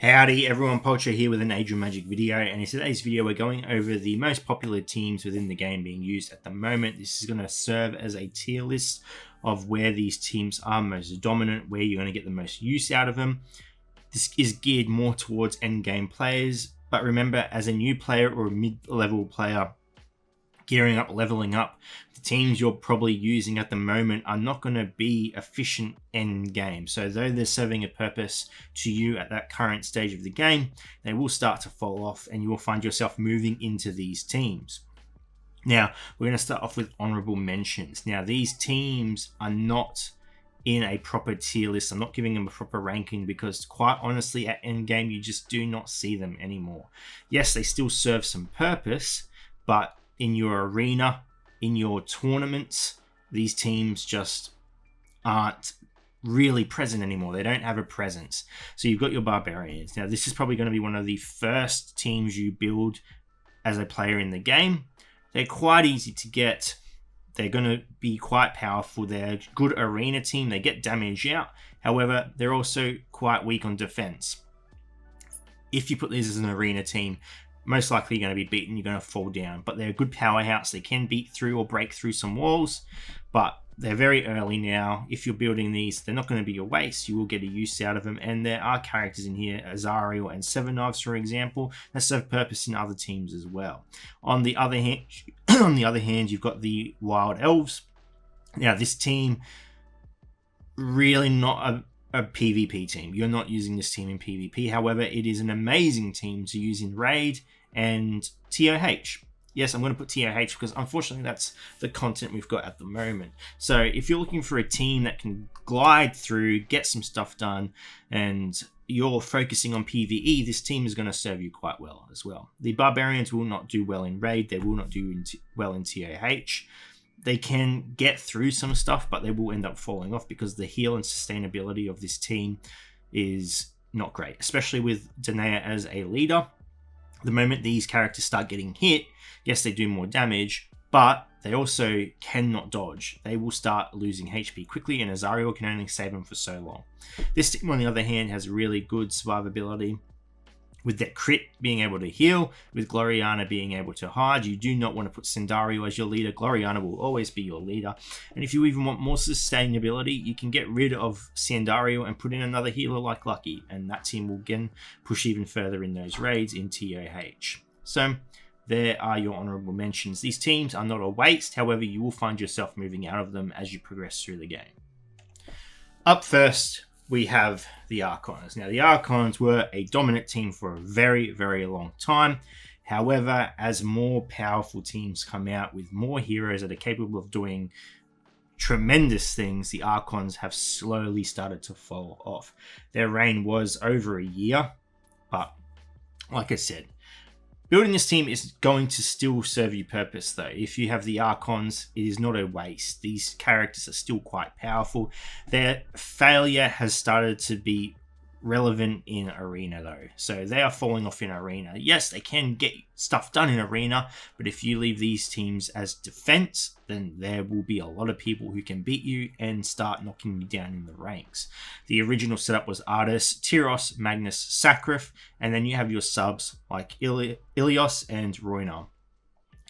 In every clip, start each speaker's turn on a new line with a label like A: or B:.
A: Howdy everyone, Poacher here with an Age of Magic video, and in today's video we're going over the most popular teams within the game being used at the moment. This is going to serve as a tier list of where these teams are most dominant, where you're going to get the most use out of them. This is geared more towards endgame players, but remember, as a new player or a mid-level player gearing up, leveling up, the teams you're probably using at the moment are not going to be efficient end game. So though they're serving a purpose to you at that current stage of the game, they will start to fall off and you will find yourself moving into these teams. Now, we're going to start off with honorable mentions. Now, these teams are not in a proper tier list. I'm not giving them a proper ranking because quite honestly, at end game, you just do not see them anymore. Yes, they still serve some purpose, but in your arena, in your tournaments, these teams just aren't really present anymore. They don't have a presence. So you've got your barbarians. Now, this is probably going to be one of the first teams you build as a player in the game. They're quite easy to get. They're going to be quite powerful. They're a good arena team. They get damage out. However, they're also quite weak on defense. If you put these as an arena team, most likely you're going to be beaten, you're going to fall down. But they're a good powerhouse. They can beat through or break through some walls, but they're very early now. If you're building these, they're not going to be a waste. You will get a use out of them. And there are characters in here, Azariel and Seven Knives, for example, that serve purpose in other teams as well. On the other hand, you've got the Wild Elves. Now, this team, really not a PvP team. You're not using this team in PvP. However, it is an amazing team to use in Raid and TOH. Yes, I'm going to put TOH because unfortunately that's the content we've got at the moment. So if you're looking for a team that can glide through, get some stuff done, and you're focusing on PvE, this team is going to serve you quite well as well. The Barbarians will not do well in Raid. They will not do well in TOH. They can get through some stuff, but they will end up falling off because the heal and sustainability of this team is not great, especially with Danae as a leader. The moment these characters start getting hit, yes, they do more damage, but they also cannot dodge. They will start losing HP quickly, and Azariel can only save them for so long. This team, on the other hand, has really good survivability. With that crit being able to heal, with Gloriana being able to hide, you do not want to put Sandario as your leader. Gloriana will always be your leader. And if you even want more sustainability, you can get rid of Sandario and put in another healer like Lucky, and that team will again push even further in those raids in TOH. So there are your honorable mentions. These teams are not a waste, however, you will find yourself moving out of them as you progress through the game. Up first, we have the Archons. Now, the Archons were a dominant team for a very, very long time. However, as more powerful teams come out with more heroes that are capable of doing tremendous things, the Archons have slowly started to fall off. Their reign was over a year, but like I said, building this team is going to still serve you purpose though. If you have the Archons, it is not a waste. These characters are still quite powerful. Their failure has started to be relevant in Arena though. So they are falling off in Arena. Yes, they can get stuff done in Arena, but if you leave these teams as defense, then there will be a lot of people who can beat you and start knocking you down in the ranks. The original setup was Artis, Tyros, Magnus, Sacrif, and then you have your subs like Ilios and Roynar.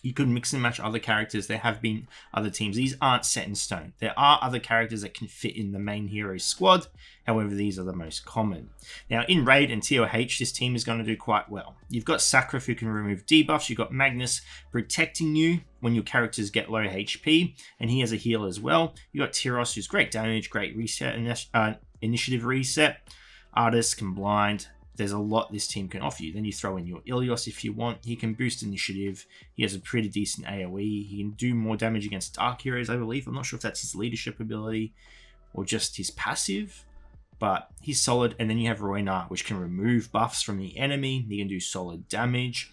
A: You could mix and match other characters. There have been other teams. These aren't set in stone. There are other characters that can fit in the main hero squad. However, these are the most common. Now, in Raid and TOH, this team is going to do quite well. You've got Sacrif who can remove debuffs. You've got Magnus protecting you when your characters get low HP. And he has a heal as well. You've got Tyros who's great damage, great reset, initiative reset. Artis can blind. There's a lot this team can offer you. Then you throw in your Ilios if you want. He can boost initiative. He has a pretty decent AoE. He can do more damage against dark heroes, I believe. I'm not sure if that's his leadership ability or just his passive, but he's solid. And then you have Roynar, which can remove buffs from the enemy. He can do solid damage.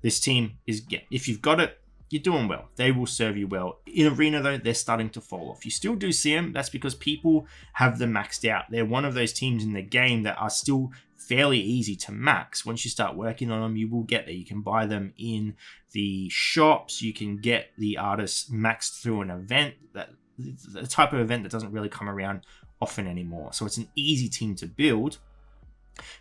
A: This team is, if you've got it, you're doing well. They will serve you well. In Arena, though, they're starting to fall off. You still do see them. That's because people have them maxed out. They're one of those teams in the game that are still fairly easy to max. Once you start working on them, you will get there. You can buy them in the shops. You can get the artists maxed through an event, that the type of event that doesn't really come around often anymore. So it's an easy team to build.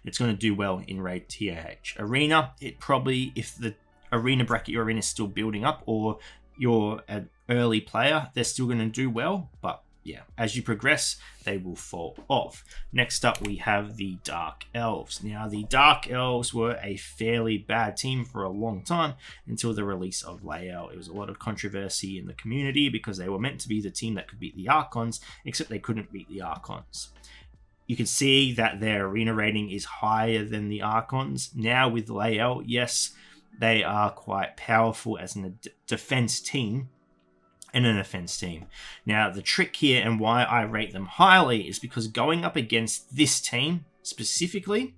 A: It's going to do well in Raid TOH. Arena, it probably, if the arena bracket you're in is still building up, or you're an early player, they're still going to do well. But yeah, as you progress, they will fall off. Next up, we have the Dark Elves. Now, the Dark Elves were a fairly bad team for a long time until the release of Lael. It was a lot of controversy in the community because they were meant to be the team that could beat the Archons, except they couldn't beat the Archons. You can see that their arena rating is higher than the Archons. Now with Lael, yes, they are quite powerful as a defense team and an offense team. Now, the trick here and why I rate them highly is because going up against this team specifically,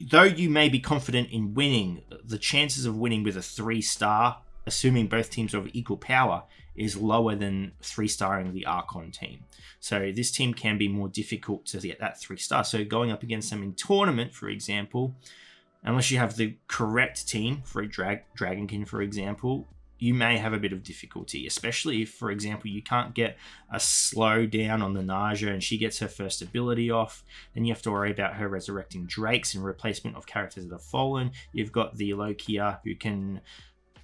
A: though you may be confident in winning, the chances of winning with a 3-star, assuming both teams are of equal power, is lower than 3-starring the Archon team. So this team can be more difficult to get that 3-star. So going up against them in tournament, for example, unless you have the correct team for a Dragonkin, for example, you may have a bit of difficulty, especially if, for example, you can't get a slow down on the Naja and she gets her first ability off. Then you have to worry about her resurrecting Drakes in replacement of characters that have fallen. You've got the Lokia who can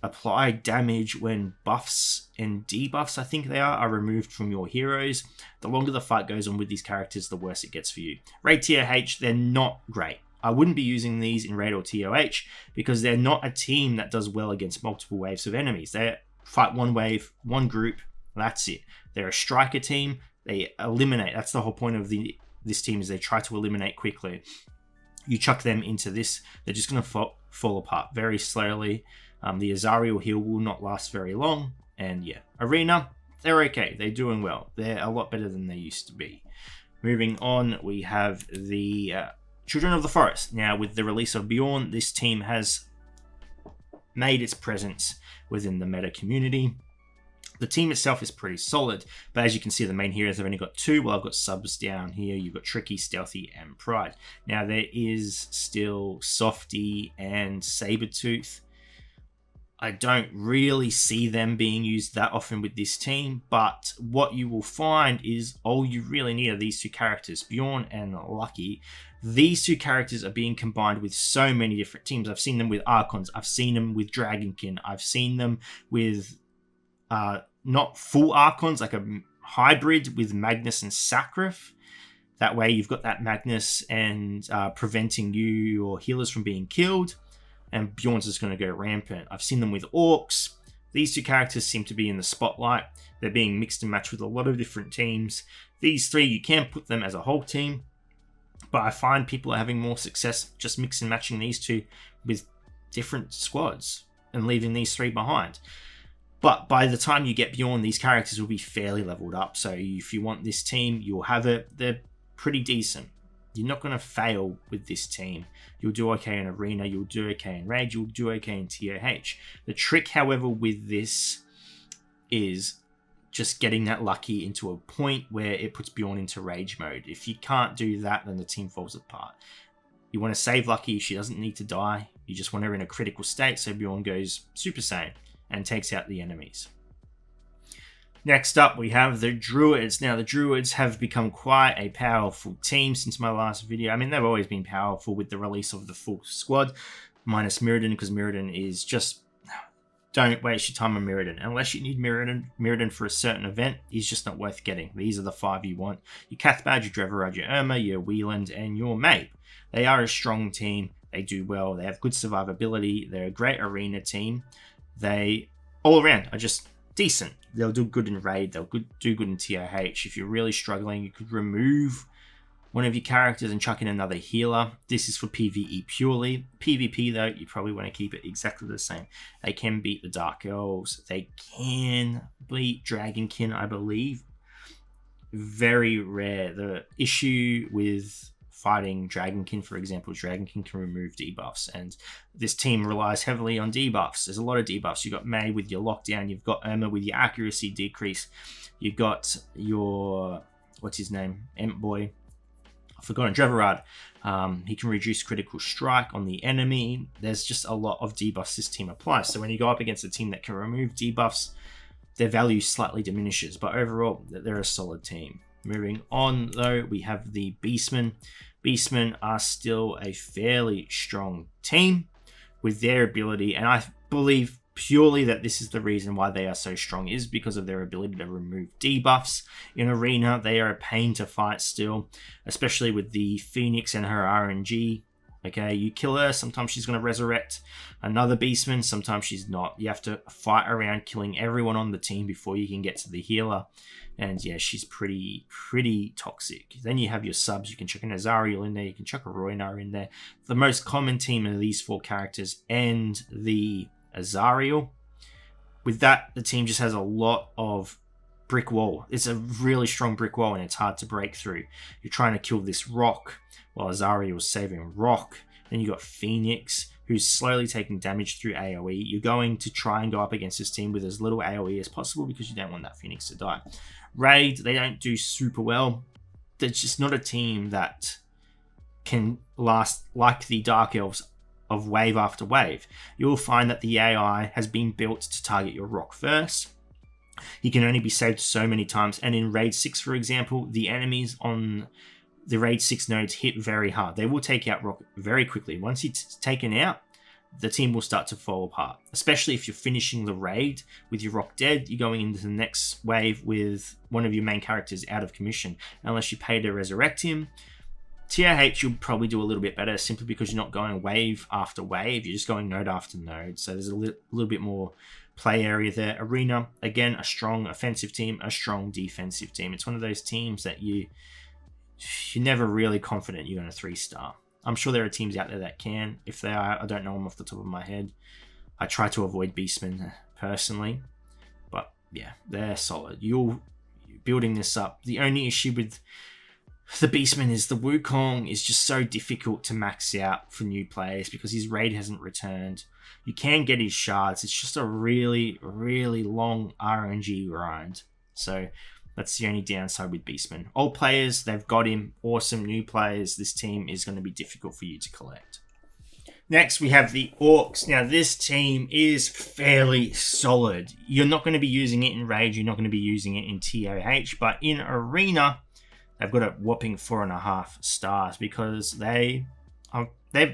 A: apply damage when buffs and debuffs, I think they are removed from your heroes. The longer the fight goes on with these characters, the worse it gets for you. Raid TOH, they're not great. I wouldn't be using these in Raid or TOH because they're not a team that does well against multiple waves of enemies. They fight one wave, one group, that's it. They're a striker team. They eliminate. That's the whole point of this team, is they try to eliminate quickly. You chuck them into this, they're just going to fall apart very slowly. The Azariel heal will not last very long. And yeah, Arena, they're okay. They're doing well. They're a lot better than they used to be. Moving on, we have the Children of the Forest. Now, with the release of Bjorn, this team has made its presence within the meta community. The team itself is pretty solid, but as you can see, the main heroes have only got 2. Well, I've got subs down here. You've got Tricky, Stealthy, and Pride. Now, there is still Softy and Sabretooth. I don't really see them being used that often with this team, but what you will find is all you really need are these 2 characters, Bjorn and Lucky. These 2 characters are being combined with so many different teams. I've seen them with Archons, I've seen them with Dragonkin, I've seen them with not full Archons, like a hybrid with Magnus and Sacrif. That way you've got that Magnus and preventing you or healers from being killed. And Bjorn's just going to go rampant. I've seen them with Orcs. These 2 characters seem to be in the spotlight. They're being mixed and matched with a lot of different teams. These 3, you can put them as a whole team, but I find people are having more success just mix and matching these 2 with different squads and leaving these 3 behind. But by the time you get Bjorn, these characters will be fairly leveled up. So if you want this team, you'll have it. They're pretty decent. You're not going to fail with this team. You'll do okay in Arena, you'll do okay in Raid, you'll do okay in TOH. The trick, however, with this is just getting that Lucky into a point where it puts Bjorn into Rage mode. If you can't do that, then the team falls apart. You want to save Lucky, she doesn't need to die. You just want her in a critical state so Bjorn goes Super Saiyan and takes out the enemies. Next up, we have the Druids. Now, the Druids have become quite a powerful team since my last video. I mean, they've always been powerful with the release of the full squad, minus Mirrodin, because Mirrodin is just... Don't waste your time on Mirrodin. Unless you need Mirrodin for a certain event, he's just not worth getting. These are the 5 you want. Your Cathbad, your Drevarad, your Irma, your Wieland, and your Mabe. They are a strong team. They do well. They have good survivability. They're a great arena team. They, all around, are just decent. They'll do good in Raid. They'll do good in TOH. If you're really struggling, you could remove one of your characters and chuck in another healer. This is for PvE purely. PvP, though, you probably want to keep it exactly the same. They can beat the Dark Elves. They can beat Dragonkin, I believe. Very rare. The issue with fighting Dragonkin, for example, Dragonkin can remove debuffs, and this team relies heavily on debuffs. There's a lot of debuffs. You've got May with your lockdown, you've got Irma with your accuracy decrease, you've got your, what's his name, Emp Boy, I've forgotten, Drevarad. He can reduce critical strike on the enemy. There's just a lot of debuffs this team applies. So when you go up against a team that can remove debuffs, their value slightly diminishes, but overall, they're a solid team. Moving on, though, we have the Beastmen. Beastmen are still a fairly strong team with their ability, and I believe purely that this is the reason why they are so strong, is because of their ability to remove debuffs. In Arena, they are a pain to fight still, especially with the Phoenix and her RNG. Okay, you kill her, sometimes she's going to resurrect another Beastman, sometimes she's not. You have to fight around killing everyone on the team before you can get to the healer. And yeah, she's pretty toxic. Then you have your subs. You can chuck an Azariel in there. You can chuck a Roinar in there. The most common team of these 4 characters and the Azariel. With that, the team just has a lot of brick wall. It's a really strong brick wall and it's hard to break through. You're trying to kill this rock while Azariel's saving rock. Then you got Phoenix, who's slowly taking damage through AoE. You're going to try and go up against this team with as little AoE as possible because you don't want that Phoenix to die. Raid, they don't do super well. They're just not a team that can last like the Dark Elves of wave after wave. You'll find that the AI has been built to target your rock first. He can only be saved so many times, and in Raid 6, for example, the enemies on the Raid 6 nodes hit very hard. They will take out rock very quickly. Once it's taken out, the team will start to fall apart, especially if you're finishing the raid with your rock dead. You're going into the next wave with one of your main characters out of commission. Unless you pay to resurrect him, TRH you'll probably do a little bit better simply because you're not going wave after wave. You're just going node after node. So there's a little bit more play area there. Arena, again, a strong offensive team, a strong defensive team. It's one of those teams that you're never really confident you're going to 3-star. I'm sure there are teams out there that can. If they are, I don't know them off the top of my head. I try to avoid Beastmen personally. But yeah, they're solid. You're building this up. The only issue with the Beastmen is the Wukong is just so difficult to max out for new players because his raid hasn't returned. You can get his shards. It's just a really long RNG grind. So that's the only downside with Beastmen. Old players, they've got him. Awesome. New players, this team is going to be difficult for you to collect. Next, we have the Orcs. Now, this team is fairly solid. You're not going to be using it in Raid. You're not going to be using it in TOH. But in Arena, they've got a whopping 4.5 stars because they're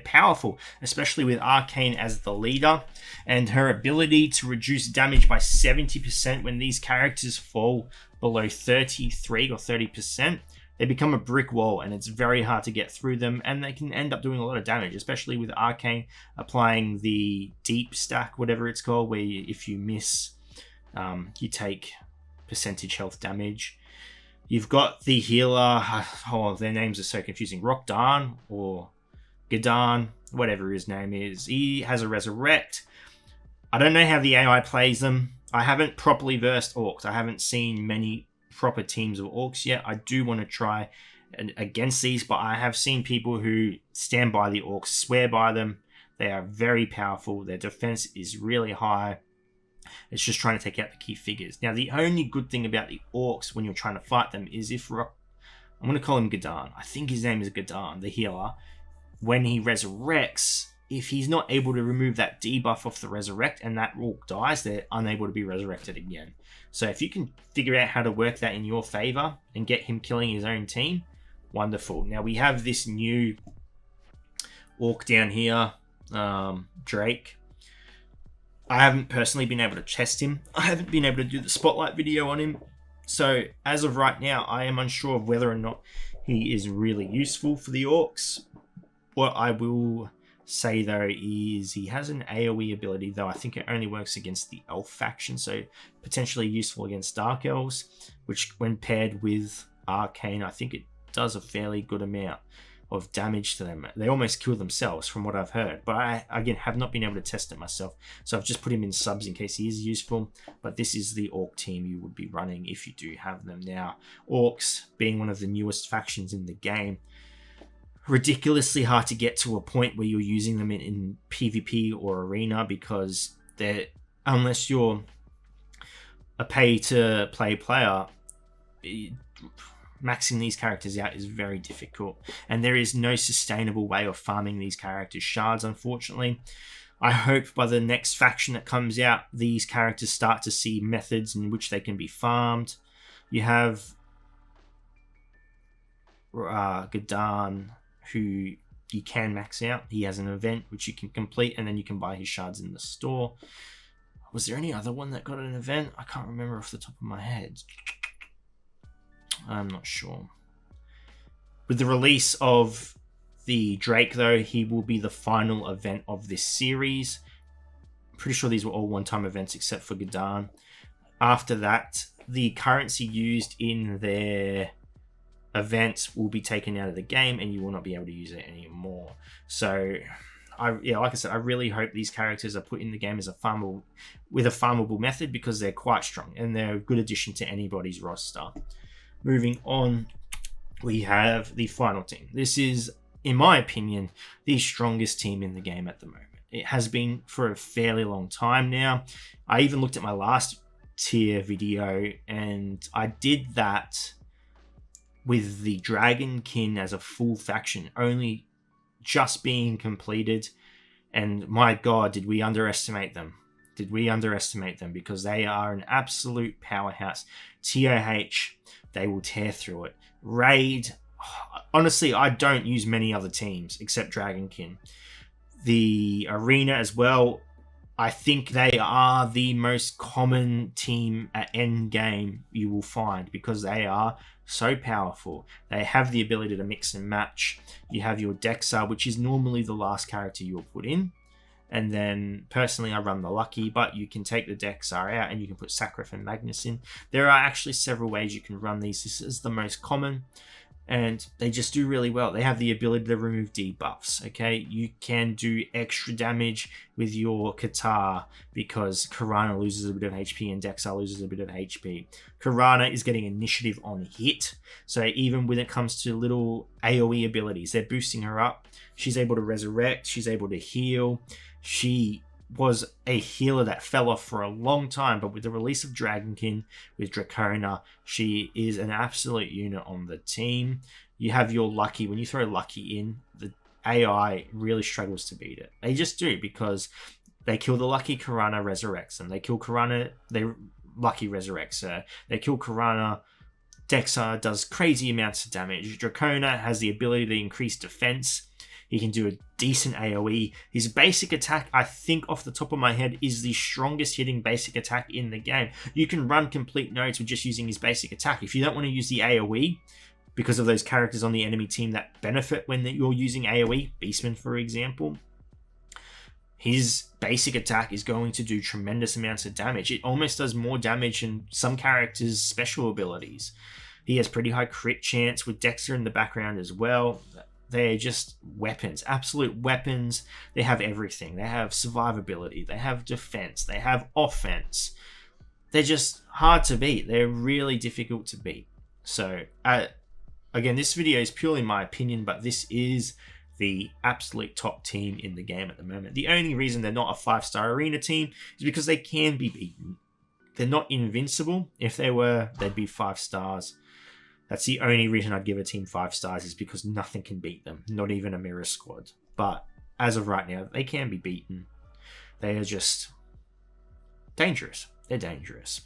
A: powerful, especially with Arcane as the leader and her ability to reduce damage by 70% when these characters fall below 33 or 30%. They become a brick wall and it's very hard to get through them, and they can end up doing a lot of damage, especially with Arcane applying the deep stack, whatever it's called, where if you miss, you take percentage health damage. You've got the healer, their names are so confusing, Rockdarn or Gadan, whatever his name is. He has a resurrect. I don't know how the AI plays them. I haven't properly versed Orcs. I haven't seen many proper teams of Orcs yet. I do want to try against these, but I have seen people who stand by the Orcs, swear by them. They are very powerful. Their defense is really high. It's just trying to take out the key figures. Now, the only good thing about the Orcs when you're trying to fight them is if I'm going to call him Gadan. I think his name is Gadan, the healer. When he resurrects, if he's not able to remove that debuff off the resurrect and that orc dies, they're unable to be resurrected again. So if you can figure out how to work that in your favor and get him killing his own team, wonderful. Now we have this new orc down here, Drake. I haven't personally been able to test him. I haven't been able to do the spotlight video on him. So as of right now, I am unsure of whether or not he is really useful for the orcs. What I will say though is he has an AoE ability, though I think it only works against the elf faction, so potentially useful against dark elves, which when paired with Arcane, I think it does a fairly good amount of damage to them. They almost kill themselves from what I've heard, but I again have not been able to test it myself, so I've just put him in subs in case he is useful. But this is the orc team you would be running if you do have them. Now, orcs being one of the newest factions in the game, ridiculously hard to get to a point where you're using them in PvP or arena, because they're, unless you're a pay-to-play player, maxing these characters out is very difficult, and there is no sustainable way of farming these characters' shards, unfortunately. I hope by the next faction that comes out, these characters start to see methods in which they can be farmed. You have G'dan, who you can max out. He has an event which you can complete, and then you can buy his shards in the store. Was there any other one that got an event? I can't remember off the top of my head. I'm not sure. With the release of the Drake, though, he will be the final event of this series. I'm pretty sure these were all one-time events except for G'dan. After that, the currency used in their events will be taken out of the game, and you will not be able to use it anymore. So, like I said, I really hope these characters are put in the game as a farmable method, because they're quite strong and they're a good addition to anybody's roster. Moving on, we have the final team. This is, in my opinion, the strongest team in the game at the moment. It has been for a fairly long time now. I even looked at my last tier video, and I did that with the Dragonkin as a full faction only just being completed, and my god, did we underestimate them. Because they are an absolute powerhouse. TOH, they will tear through it. Raid, honestly, I don't use many other teams except Dragonkin. The Arena as well, I think they are the most common team at endgame you will find, because they are so powerful. They have the ability to mix and match. You have your Dexa, which is normally the last character you'll put in. And then, personally, I run the Lucky, but you can take the Dexa out and you can put Sacrif and Magnus in. There are actually several ways you can run these. This is the most common, and they just do really well. They have the ability to remove debuffs, okay? You can do extra damage with your Katar, because Karana loses a bit of HP and Dexa loses a bit of HP. Karana is getting initiative on hit, so even when it comes to little AoE abilities, they're boosting her up. She's able to resurrect, she's able to heal. She was a healer that fell off for a long time, but with the release of Dragonkin, with Dracona, she is an absolute unit on the team. You have your Lucky. When you throw Lucky in, the AI really struggles to beat it. They just do, because they kill the Lucky, Karana resurrects them. They kill Karana, Lucky resurrects her. They kill Karana, Dexa does crazy amounts of damage. Dracona has the ability to increase defense. He can do a decent AoE. His basic attack, I think off the top of my head, is the strongest hitting basic attack in the game. You can run complete nodes with just using his basic attack. If you don't want to use the AoE, because of those characters on the enemy team that benefit when you're using AoE, Beastmen for example, his basic attack is going to do tremendous amounts of damage. It almost does more damage than some characters' special abilities. He has pretty high crit chance with Dexa in the background as well. They're just weapons, absolute weapons. They have everything. They have survivability. They have defense. They have offense. They're just hard to beat. They're really difficult to beat. So, again, this video is purely my opinion, but this is the absolute top team in the game at the moment. The only reason they're not a 5-star arena team is because they can be beaten. They're not invincible. If they were, they'd be 5 stars. That's the only reason I'd give a team 5 stars, is because nothing can beat them, not even a mirror squad. But as of right now, they can be beaten. They are just dangerous. They're dangerous.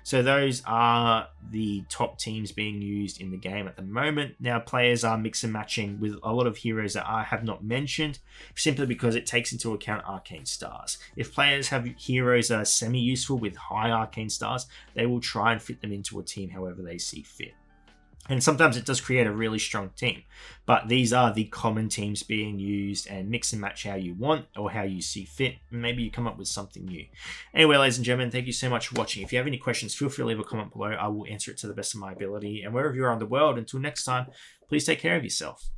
A: So those are the top teams being used in the game at the moment. Now, players are mix and matching with a lot of heroes that I have not mentioned, simply because it takes into account arcane stars. If players have heroes that are semi-useful with high arcane stars, they will try and fit them into a team however they see fit. And sometimes it does create a really strong team. But these are the common teams being used, and mix and match how you want or how you see fit. Maybe you come up with something new. Anyway, ladies and gentlemen, thank you so much for watching. If you have any questions, feel free to leave a comment below. I will answer it to the best of my ability. And wherever you are in the world, until next time, please take care of yourself.